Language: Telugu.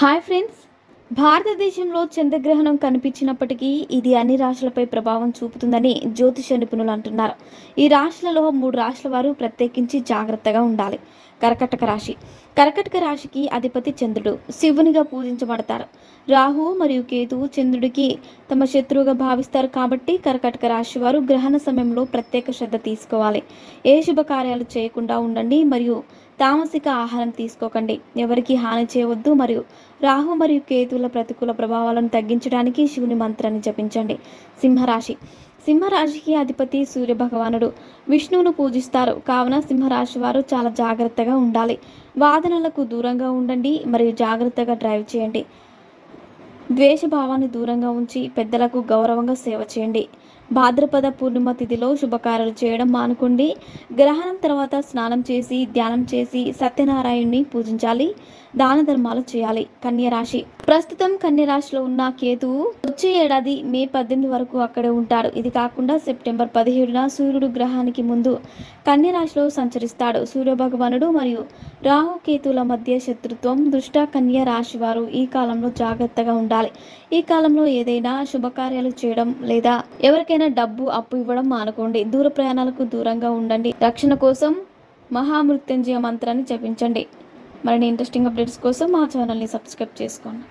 హాయ్ ఫ్రెండ్స్, భారతదేశంలో చంద్రగ్రహణం కనిపించినప్పటికీ ఇది అన్ని రాశులపై ప్రభావం చూపుతుందని జ్యోతిష నిపుణులు అంటున్నారు. ఈ రాశులలో 3 రాశుల వారు ప్రత్యేకించి జాగ్రత్తగా ఉండాలి. కర్కటక రాశి. కర్కటక రాశికి అధిపతి చంద్రుడు, శివునిగా పూజించబడతారు. రాహు మరియు కేతువు చంద్రుడికి తమ శత్రువుగా భావిస్తారు. కాబట్టి కర్కటక రాశి వారు గ్రహణ సమయంలో ప్రత్యేక శ్రద్ధ తీసుకోవాలి. ఏ శుభకార్యాలు చేయకుండా ఉండండి మరియు తామసిక ఆహారం తీసుకోకండి. ఎవరికి హాని చేయవద్దు మరియు రాహు మరియు కేతువుల ప్రతికూల ప్రభావాలను తగ్గించడానికి శివుని మంత్రాన్ని జపించండి. సింహరాశి. సింహరాశికి అధిపతి సూర్య భగవానుడు, విష్ణువును పూజిస్తారు. కావున సింహరాశి వారు చాలా జాగ్రత్తగా ఉండాలి. వాదనలకు దూరంగా ఉండండి మరియు జాగ్రత్తగా డ్రైవ్ చేయండి. ద్వేషభావాన్ని దూరంగా ఉంచి పెద్దలకు గౌరవంగా సేవ చేయండి. భాద్రపద పూర్ణిమ తిథిలో శుభకార్యాలు చేయడం మానుకోండి. గ్రహణం తర్వాత స్నానం చేసి ధ్యానం చేసి సత్యనారాయణుని పూజించాలి. దాన ధర్మాలు చేయాలి. కన్యరాశి. ప్రస్తుతం కన్యరాశిలో ఉన్న కేతువు వచ్చే ఏడాది మే 18 వరకు అక్కడే ఉంటాడు. ఇది కాకుండా సెప్టెంబర్ 17న సూర్యుడు గ్రహానికి ముందు కన్యరాశిలో సంచరిస్తాడు. సూర్య భగవానుడు మరియు రాహు కేతువుల మధ్య శత్రుత్వం దృష్ట్యా కన్య రాశి వారు ఈ కాలంలో జాగ్రత్తగా ఉండాలి. ఈ కాలంలో ఏదైనా శుభకార్యాలు చేయడం లేదా ఎవరికైనా డబ్బు అప్పు ఇవ్వడం మానుకోండి. దూర ప్రయాణాలకు దూరంగా ఉండండి. రక్షణ కోసం మహామృత్యుంజయ మంత్రాన్ని జపించండి. మరిన్ని ఇంట్రెస్టింగ్ అప్డేట్స్ కోసం మా ఛానల్ని సబ్స్క్రైబ్ చేసుకోండి.